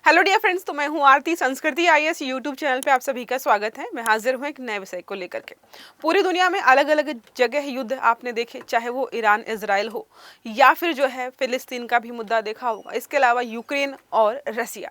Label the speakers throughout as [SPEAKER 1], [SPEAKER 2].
[SPEAKER 1] Hello dear friends, तो मैं हूं आरती। संस्कृति आईएएस यूट्यूब चैनल पे आप सभी का स्वागत है। मैं हाजिर हूं एक नए विषय को लेकर के। पूरी दुनिया में अलग अलग जगह युद्ध आपने देखे, चाहे वो ईरान इजराइल हो या फिर जो है फिलिस्तीन का भी मुद्दा देखा होगा। इसके अलावा यूक्रेन और रसिया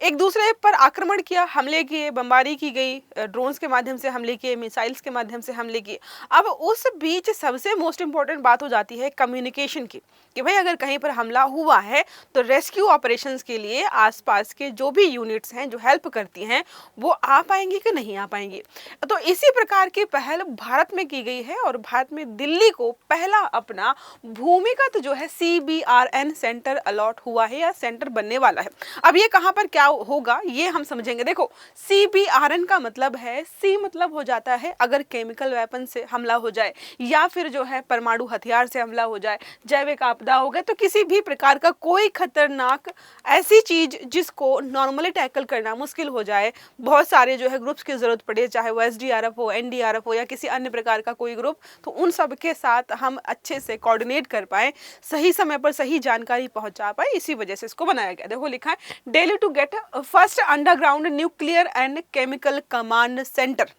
[SPEAKER 1] एक दूसरे पर आक्रमण किया, हमले किए, बमबारी की गई, ड्रोन्स के माध्यम से हमले किए, मिसाइल्स के माध्यम से हमले किए। अब उस बीच सबसे मोस्ट इंपॉर्टेंट बात हो जाती है कम्युनिकेशन की, कि भाई अगर कहीं पर हमला हुआ है तो रेस्क्यू ऑपरेशंस के लिए आसपास के जो भी यूनिट्स हैं जो हेल्प करती हैं वो आ पाएंगी कि नहीं आ पाएंगी। तो इसी प्रकार की पहल भारत में की गई है और भारत में दिल्ली को पहला अपना भूमिगत जो है CBRN सेंटर अलॉट हुआ है या सेंटर बनने वाला है। अब ये कहां पर क्या होगा ये हम समझेंगे। देखो, CBRN का मतलब है, सी मतलब हो जाता है अगर केमिकल वेपन से हमला हो जाए या फिर जो है परमाणु हथियार से हमला हो जाए, जैविक आपदा हो गए, तो किसी भी प्रकार का कोई खतरनाक ऐसी चीज जिसको नॉर्मली टैकल करना मुश्किल हो जाए, बहुत सारे जो है ग्रुप्स की जरूरत पड़े, चाहे वो SDRF हो, NDRF हो या किसी अन्य प्रकार का कोई ग्रुप, तो उन सब के साथ हम अच्छे से कोऑर्डिनेट कर पाए, सही समय पर सही जानकारी पहुंचा पाए, इसी वजह से इसको बनाया गया। देखो लिखा है Delhi to get first underground nuclear and chemical command centre.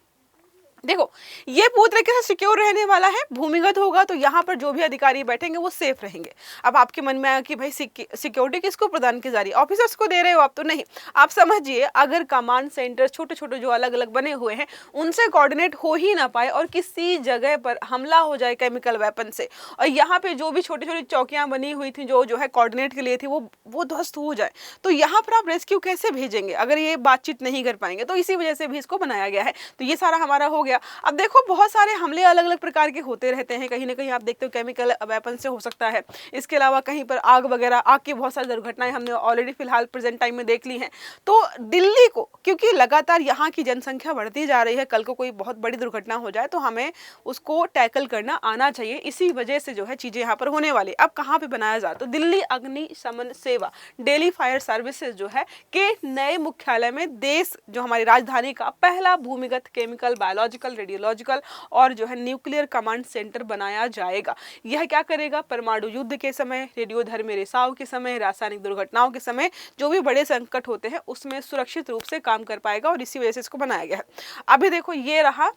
[SPEAKER 1] देखो, ये पूरी तरीके से सिक्योर रहने वाला है, भूमिगत होगा तो यहाँ पर जो भी अधिकारी बैठेंगे वो सेफ रहेंगे। अब आपके मन में आया कि भाई सिक्योरिटी किसको प्रदान की जा रही है, ऑफिसर्स को दे रहे हो आप? तो नहीं, आप समझिए अगर कमांड सेंटर छोटे छोटे जो अलग अलग बने हुए हैं उनसे कोऑर्डिनेट हो ही ना पाए और किसी जगह पर हमला हो जाए केमिकल वेपन से, और यहाँ पे जो भी छोटी छोटी चौकियां बनी हुई थी जो है कोऑर्डिनेट के लिए थी वो ध्वस्त हो जाए, तो यहाँ पर आप रेस्क्यू कैसे भेजेंगे अगर ये बातचीत नहीं कर पाएंगे? तो इसी वजह से भी इसको बनाया गया है। तो ये सारा हमारा हो गया। अब देखो, बहुत सारे हमले अलग अलग प्रकार के होते रहते हैं, कहीं ना कहीं आप देखते हो केमिकल वेपन से हो सकता है, इसके अलावा कहीं पर आग वगैरह, आग की बहुत सारी दुर्घटनाएं हमने ऑलरेडी फिलहाल प्रेजेंट टाइम में देख ली हैं। तो दिल्ली को, क्योंकि लगातार यहाँ की जनसंख्या बढ़ती जा रही है, कल को कोई बहुत बड़ी दुर्घटना हो जाए तो हमें उसको टैकल करना आना चाहिए, इसी वजह से जो है चीजें यहाँ पर होने वाली। अब कहाँ पे बनाया जाए तो दिल्ली अग्निशमन सेवा, दिल्ली फायर सर्विसेज जो है के नए मुख्यालय में देश जो हमारी राजधानी का पहला भूमिगत केमिकल, बायोलॉजिकल, रेडियोलॉजिकल और जो है न्यूक्लियर कमांड सेंटर बनाया जाएगा। यह क्या करेगा? परमाणु युद्ध के समय, रेडियोधर्मी रिसाव के समय, रासायनिक दुर्घटनाओं के समय, जो भी बड़े संकट होते हैं उसमें सुरक्षित रूप से काम कर पाएगा और इसी वजह से इसको बनाया गया है। अभी देखो, ये रहा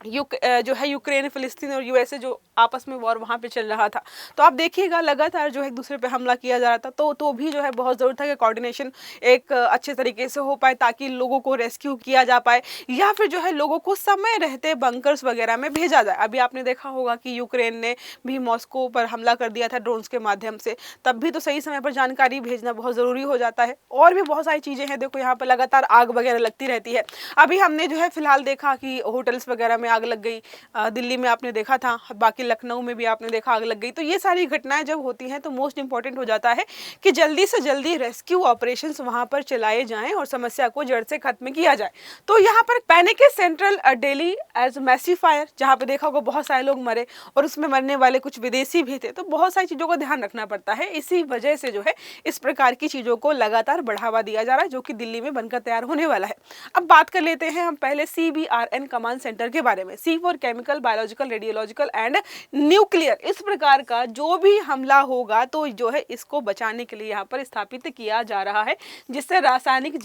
[SPEAKER 1] जो है यूक्रेन, फिलिस्तीन और USA जो आपस में वॉर वहाँ पे चल रहा था, तो आप देखिएगा लगातार जो है एक दूसरे पे हमला किया जा रहा था, तो भी जो है बहुत ज़रूरत है कि कोऑर्डिनेशन एक अच्छे तरीके से हो पाए ताकि लोगों को रेस्क्यू किया जा पाए या फिर जो है लोगों को समय रहते बंकर्स वगैरह में भेजा जाए। अभी आपने देखा होगा कि यूक्रेन ने भी मॉस्को पर हमला कर दिया था ड्रोन्स के माध्यम से, तब भी तो सही समय पर जानकारी भेजना बहुत ज़रूरी हो जाता है। और भी बहुत सारी चीज़ें हैं। देखो, यहाँ पर लगातार आग वगैरह लगती रहती है। अभी हमने जो है फिलहाल देखा कि होटल्स वगैरह में आग लग गई, दिल्ली में आपने देखा था, बाकी लखनऊ में भी आपने देखा आग लग गई। तो ये सारी घटनाएं जब होती हैं तो मोस्ट इंपॉर्टेंट हो जाता है कि जल्दी से जल्दी रेस्क्यू ऑपरेशंस वहां पर चलाए जाएं और समस्या को जड़ से खत्म किया जाए। तो यहाँ पर panic central Delhi as massive fire, जहाँ पे देखा होगा बहुत सारे लोग मरे और उसमें मरने वाले कुछ विदेशी भी थे, तो बहुत सारी चीजों का ध्यान रखना पड़ता है। इसी वजह से जो है इस प्रकार की चीजों को लगातार बढ़ावा दिया जा रहा है, जो कि दिल्ली में बनकर तैयार होने वाला है। अब बात कर लेते हैं हम पहले CBRN कमांड सेंटर के बारे में। C for chemical, biological, radiological and nuclear. इस प्रकार का जो भी हमला होगा तो जो है इसको बचाने के लिए यहाँ पर स्थापित किया जा रहा है, जिससे रासायनिक,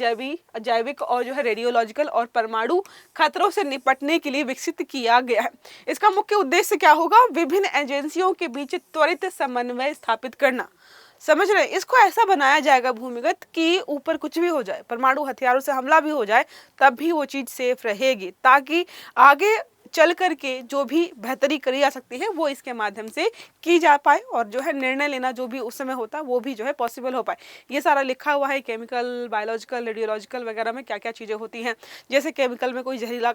[SPEAKER 1] जैविक और जो है रेडियोलॉजिकल और परमाणु खतरों से निपटने के लिए विकसित किया गया है। इसका मुख्य उद्देश्य क्या होगा? विभिन्न एजेंसियों के बीच त्वरित समन्वय स्थापित करना। समझ रहे? इसको ऐसा बनाया जाएगा भूमिगत कि ऊपर कुछ भी हो जाए, परमाणु हथियारों से हमला भी हो जाए, तब भी वो चीज सेफ रहेगी, ताकि आगे चल करके जो भी बेहतरी करी जा सकती है वो इसके माध्यम से की जा पाए और जो है निर्णय लेना जो भी उस समय होता है वो भी जो है पॉसिबल हो पाए। ये सारा लिखा हुआ है केमिकल, बायोलॉजिकल, रेडियोलॉजिकल वगैरह में क्या क्या चीज़ें होती हैं। जैसे केमिकल में कोई जहरीला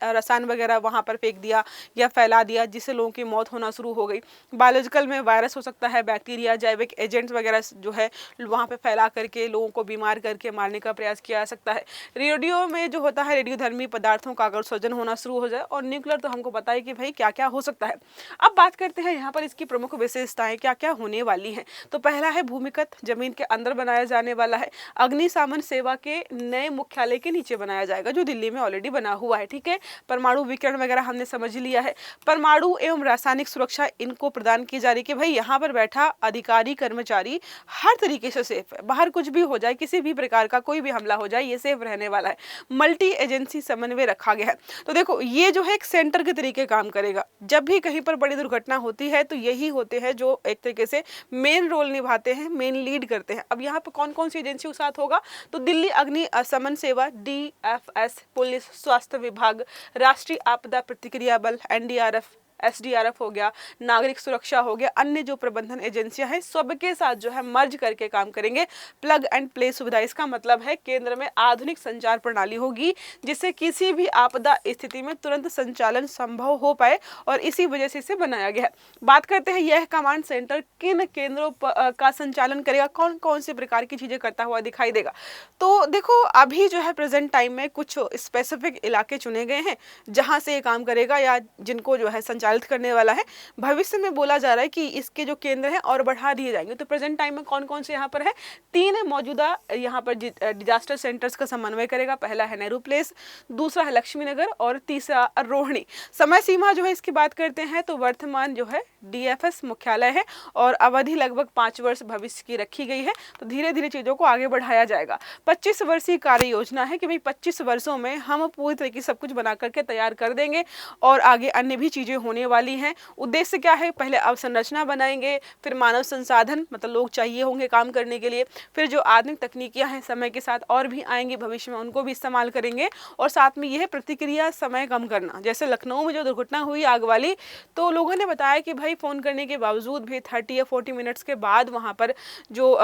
[SPEAKER 1] रसायन वगैरह वहाँ पर फेंक दिया या फैला दिया जिससे लोगों की मौत होना शुरू हो गई। बायोलॉजिकल में वायरस हो सकता है, बैक्टीरिया, जैविक एजेंट्स वगैरह जो है वहाँ पर फैला करके लोगों को बीमार करके मारने का प्रयास किया जा सकता है। रेडियो में जो होता है रेडियोधर्मी पदार्थों का उत्सर्जन होना शुरू हो जाए। और न्यूक्लियर तो हमको पता है कि भाई क्या क्या हो सकता है। अब बात करते हैं यहाँ पर इसकी प्रमुख विशेषताएं क्या क्या होने वाली हैं। तो पहला है भूमिगत जमीन के अंदर बनाया जाने वाला है। अग्निशमन सेवा के नए मुख्यालय के नीचे बनाया जाएगा जो दिल्ली में ऑलरेडी बना हुआ है। ठीक है, परमाणु विकिरण वगैरह हमने समझ लिया है। परमाणु एवं रासायनिक सुरक्षा इनको प्रदान की जा रही कि भाई यहाँ पर बैठा अधिकारी कर्मचारी हर तरीके से सेफ है, बाहर कुछ भी हो जाए, किसी भी प्रकार का कोई भी हमला हो जाए, ये सेफ रहने वाला है। मल्टी एजेंसी समन्वय रखा गया है। तो देखो ये जो है एक सेंटर के तरीके काम करेगा। जब भी कहीं पर बड़ी दुर्घटना होती है तो यही होते हैं जो एक तरीके से मेन रोल निभाते हैं, मेन लीड करते हैं। अब यहाँ पर कौन कौन सी एजेंसी के साथ होगा, तो दिल्ली अग्निशमन सेवा, DFS, पुलिस, स्वास्थ्य विभाग, राष्ट्रीय आपदा प्रतिक्रिया बल, NDRF, SDRF हो गया, नागरिक सुरक्षा हो गया, अन्य जो प्रबंधन एजेंसियां हैं सबके साथ जो है मर्ज करके काम करेंगे। प्लग एंड प्ले सुविधा, इसका मतलब है केंद्र में आधुनिक संचार प्रणाली होगी जिससे किसी भी आपदा स्थिति में तुरंत संचालन संभव हो पाए और इसी वजह से इसे बनाया गया है। बात करते हैं यह कमांड सेंटर किन केंद्रों का संचालन करेगा, कौन कौन से प्रकार की चीजें करता हुआ दिखाई देगा। तो देखो अभी जो है प्रेजेंट टाइम में कुछ स्पेसिफिक इलाके चुने गए हैं जहां से ये काम करेगा या जिनको जो है संचालित करने वाला है। भविष्य में बोला जा रहा है कि इसके जो केंद्र हैं और बढ़ा दिए जाएंगे। तो प्रेजेंट टाइम में कौन कौन से यहाँ पर है, 3 मौजूदा यहाँ पर डिजास्टर सेंटर्स का समन्वय करेगा। पहला है नेहरू प्लेस, दूसरा है लक्ष्मी नगर और तीसरा रोहिणी। समय सीमा जो है इसकी बात करते हैं तो वर्तमान जो है DFS मुख्यालय है और अवधि लगभग 5 वर्ष भविष्य की रखी गई है। तो धीरे धीरे चीजों को आगे बढ़ाया जाएगा। 25 वर्षीय कार्य योजना है कि भाई 25 वर्षों में हम पूरी तरीके से सब कुछ बना करके तैयार कर देंगे और आगे अन्य भी चीजें होने वाली हैं। उद्देश्य क्या है, पहले अवसंरचना बनाएंगे, फिर मानव संसाधन मतलब लोग चाहिए होंगे काम करने के लिए, फिर जो आधुनिक तकनीकियां हैं समय के साथ और भी आएंगी भविष्य में उनको भी इस्तेमाल करेंगे और साथ में यह प्रतिक्रिया समय कम करना। जैसे लखनऊ में जो दुर्घटना हुई आग वाली, तो लोगों ने बताया कि भाई फोन करने के बावजूद भी 30 या 40 मिनट्स के बाद वहां पर जो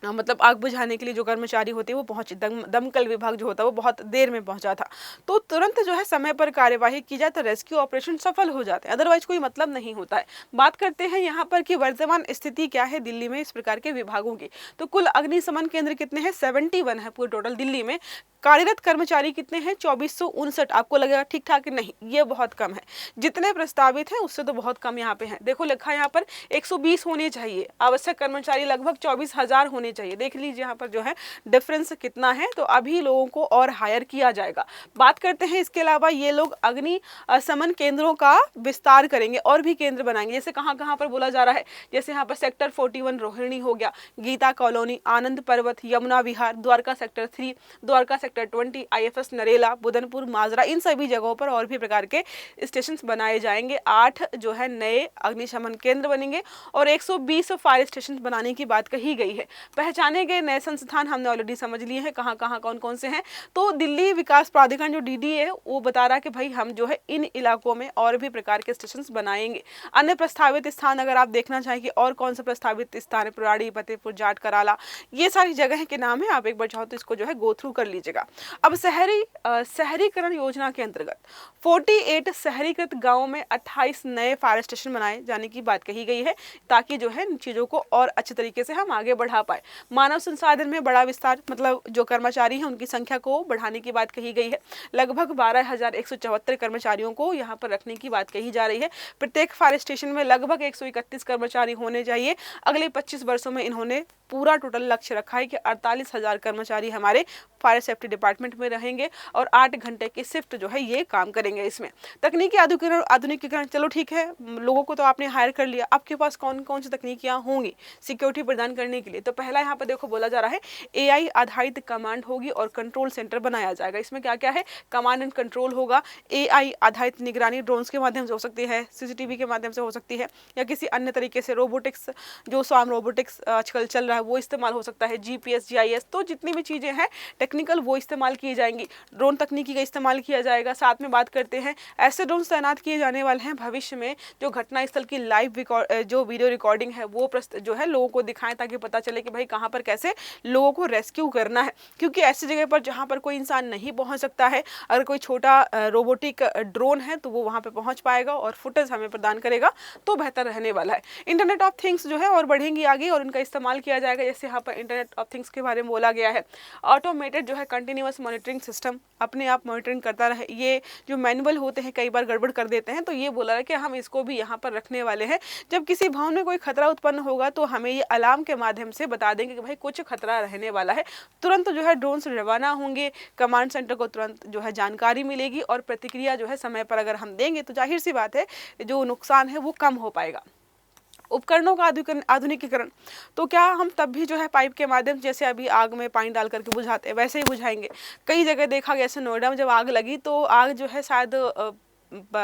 [SPEAKER 1] मतलब आग बुझाने के लिए जो कर्मचारी होते हैं वो पहुंचे, दमकल विभाग जो होता है वो बहुत देर में पहुंचा था। तो तुरंत जो है समय पर कार्यवाही की जाए तो रेस्क्यू ऑपरेशन सफल हो जाते हैं, अदरवाइज कोई मतलब नहीं होता है। बात करते हैं यहाँ पर कि वर्तमान स्थिति क्या है दिल्ली में इस प्रकार के विभागों की। तो कुल अग्निशमन केंद्र कितने हैं, 71 है पूरे टोटल दिल्ली में। कार्यरत कर्मचारी कितने हैं, 2459। आपको लगेगा ठीक ठाक, नहीं ये बहुत कम है। जितने प्रस्तावित हैं उससे तो बहुत कम यहाँ पे हैं। देखो लिखा है यहाँ पर 120 होने चाहिए, आवश्यक कर्मचारी लगभग 24,000 होने चाहिए। देख लीजिए यहाँ पर जो है डिफरेंस कितना है। तो अभी लोगों को और हायर किया जाएगा। बात करते हैं इसके अलावा ये लोग अग्निशमन केंद्रों का विस्तार करेंगे और भी केंद्र बनाएंगे। जैसे कहाँ कहाँ पर बोला जा रहा है, जैसे यहाँ पर सेक्टर 41 रोहिणी हो गया, Gita colony, Anand Parvat, Yamuna Vihar, Dwarka sector 3, Dwarka sector 20, IFS Narela, Budanpur, Majra, इन सभी जगहों पर और भी प्रकार के स्टेशन बनाए जाएंगे। 8 जो है नए अग्निशमन केंद्र बनेंगे और 120 फायर स्टेशन बनाने की बात कही गई है। पहचाने गए नए संस्थान हमने ऑलरेडी समझ लिए हैं कहाँ कहाँ कौन कौन से हैं। तो दिल्ली विकास प्राधिकरण जो DDA है वो बता रहा है कि भाई हम जो है इन इलाकों में और भी प्रकार के स्टेशन बनाएंगे। अन्य प्रस्तावित स्थान अगर आप देखना चाहें कि और कौन सा प्रस्तावित स्थान है, पुराड़ी, फतेहपुर, जाट, कराला, ये सारी जगह के नाम है। आप एक बार चाहो तो इसको जो है गो थ्रू कर लीजिएगा। अब शहरीकरण योजना के अंतर्गत 48 शहरीकृत गाँवों में 28 नए फायर स्टेशन बनाए जाने की बात कही गई है ताकि जो है चीजों को और अच्छे तरीके से हम आगे बढ़ा पाए। मानव संसाधन में बड़ा विस्तार, मतलब जो कर्मचारी हैं उनकी संख्या को बढ़ाने की बात कही गई है। लगभग 12,174 कर्मचारियों को यहाँ पर रखने की बात कही जा रही है। प्रत्येक फायर स्टेशन में लगभग 131 कर्मचारी होने चाहिए। अगले 25 वर्षों में इन्होंने पूरा टोटल लक्ष्य रखा है कि 48,000 कर्मचारी हमारे फायर सेफ्टी डिपार्टमेंट में रहेंगे और 8 घंटे की शिफ्ट जो है ये काम करेंगे। इसमें तकनीकी आधुनिकीकरण, चलो ठीक है, लोगों को तो आपने हायर कर लिया, आपके पास कौन कौन सी तकनीकियां होंगी सिक्योरिटी प्रदान करने के लिए। तो पहला यहाँ पर देखो बोला जा रहा है AI आधारित कमांड होगी और कंट्रोल सेंटर बनाया जाएगा। इसमें क्या क्या है, कमांड एंड कंट्रोल होगा, AI आधारित निगरानी ड्रोन्स के माध्यम से हो सकती है, CCTV के माध्यम से हो सकती है, या किसी अन्य तरीके से रोबोटिक्स, जो स्वाम रोबोटिक्स आजकल चल रहा है वो इस्तेमाल हो सकता है, GPS, GIS, तो जितनी भी चीजें हैं टेक्निकल वो इस्तेमाल की जाएंगी। ड्रोन तकनीकी का इस्तेमाल किया जाएगा। साथ में बात करते हैं ऐसे ड्रोन तैनात किए जाने वाले हैं भविष्य में जो घटनास्थल की लाइव जो वीडियो रिकॉर्डिंग है वो जो है लोगों को दिखाएं ताकि पता चले कि भाई कहाँ पर कैसे लोगों को रेस्क्यू करना है, क्योंकि ऐसी जगह पर जहाँ पर कोई इंसान नहीं पहुँच सकता है, अगर कोई छोटा रोबोटिक ड्रोन है तो वो वहाँ पे पहुँच पाएगा और फुटेज हमें प्रदान करेगा, तो बेहतर रहने वाला है। इंटरनेट ऑफ थिंग्स जो है और बढ़ेंगी आगे और उनका इस्तेमाल किया जाएगा, जैसे यहाँ पर इंटरनेट ऑफ थिंग्स के बारे में बोला गया है। ऑटोमेटेड जो है कंटिन्यूअस मॉनिटरिंग सिस्टम, अपने आप मॉनिटरिंग करता रहे। ये जो मैनुअल होते हैं कई बार गड़बड़ कर देते हैं, तो ये बोला है कि हम इसको भी यहाँ पर रखने वाले हैं। जब किसी भवन में कोई खतरा उत्पन्न होगा तो हमें ये अलार्म के माध्यम से बता देंगे कि भाई कुछ खतरा रहने वाला है, तुरंत जो है ड्रोन से रवाना होंगे, कमांड सेंटर को तुरंत जो है जानकारी मिलेगी और प्रतिक्रिया जो है समय पर अगर हम देंगे तो जाहिर सी बात है जो नुकसान है वो कम हो पाएगा। उपकरणों का आधुनिकीकरण, तो क्या हम तब भी जो है पाइप के माध्यम से जैसे अभी आग में पानी डाल करके बुझाते हैं वैसे ही बुझाएंगे? कई जगह देखा गया, जैसे नोएडा में जब आग लगी तो आग जो है शायद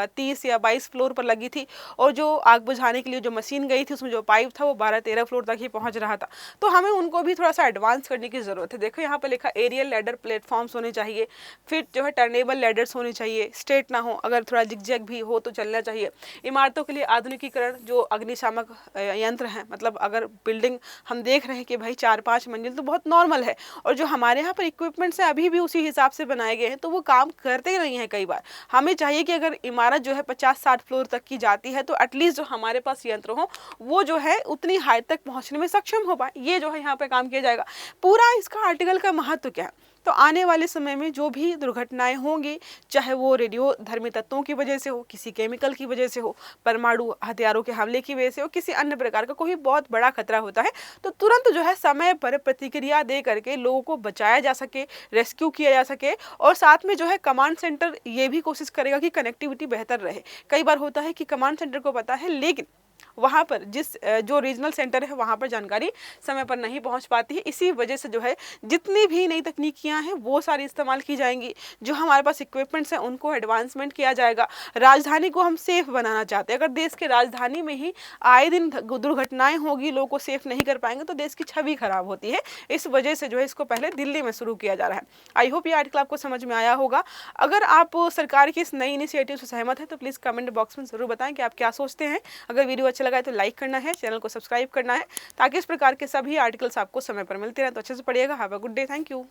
[SPEAKER 1] 30 या 22 फ्लोर पर लगी थी और जो आग बुझाने के लिए जो मशीन गई थी उसमें जो पाइप था वो 12-13 फ्लोर तक ही पहुंच रहा था। तो हमें उनको भी थोड़ा सा एडवांस करने की ज़रूरत है। देखो यहाँ पर लिखा एरियल लैडर प्लेटफॉर्म्स होने चाहिए, फिर जो है टर्नेबल लैडर्स होने चाहिए, स्ट्रेट ना हो, अगर थोड़ा जिगजैग भी हो तो चलना चाहिए। इमारतों के लिए आधुनिकीकरण, जो अग्निशामक यंत्र हैं, मतलब अगर बिल्डिंग हम देख रहे हैं कि भाई 4-5 मंजिल तो बहुत नॉर्मल है और जो हमारे यहाँ पर इक्विपमेंट्स हैं अभी भी उसी हिसाब से बनाए गए हैं तो वो काम करते नहीं हैं। कई बार हमें चाहिए कि अगर इमारत जो है 50-60 फ्लोर तक की जाती है तो एटलीस्ट जो हमारे पास यंत्र हो वो जो है उतनी हाइट तक पहुंचने में सक्षम हो पाए। ये जो है यहाँ पे काम किया जाएगा। पूरा इसका आर्टिकल का महत्व क्या है, तो आने वाले समय में जो भी दुर्घटनाएं होंगी, चाहे वो रेडियोधर्मी तत्वों की वजह से हो, किसी केमिकल की वजह से हो, परमाणु हथियारों के हमले की वजह से हो, किसी अन्य प्रकार का कोई बहुत बड़ा खतरा होता है, तो तुरंत जो है समय पर प्रतिक्रिया दे करके लोगों को बचाया जा सके, रेस्क्यू किया जा सके। और साथ में जो है कमांड सेंटर ये भी कोशिश करेगा कि कनेक्टिविटी बेहतर रहे। कई बार होता है कि कमांड सेंटर को पता है लेकिन वहाँ पर जो रीजनल सेंटर है वहाँ पर जानकारी समय पर नहीं पहुँच पाती है। इसी वजह से जो है जितनी भी नई तकनीकियाँ हैं वो सारी इस्तेमाल की जाएंगी। जो हमारे पास इक्विपमेंट्स हैं उनको एडवांसमेंट किया जाएगा। राजधानी को हम सेफ बनाना चाहते हैं। अगर देश के राजधानी में ही आए दिन दुर्घटनाएं होगी, लोगों को सेफ नहीं कर पाएंगे तो देश की छवि खराब होती है। इस वजह से जो है इसको पहले दिल्ली में शुरू किया जा रहा है। आई होप ये आर्टिकल आपको समझ में आया होगा। अगर आप सरकार की इस नई इनिशिएटिव से सहमत है तो प्लीज़ कमेंट बॉक्स में ज़रूर बताएं कि आप क्या सोचते हैं। अगर वीडियो अच्छा लगा है तो लाइक करना है, चैनल को सब्सक्राइब करना है ताकि इस प्रकार के सभी आर्टिकल्स आपको समय पर मिलते रहें। तो अच्छे से पढ़िएगा। Have a good day. Thank you.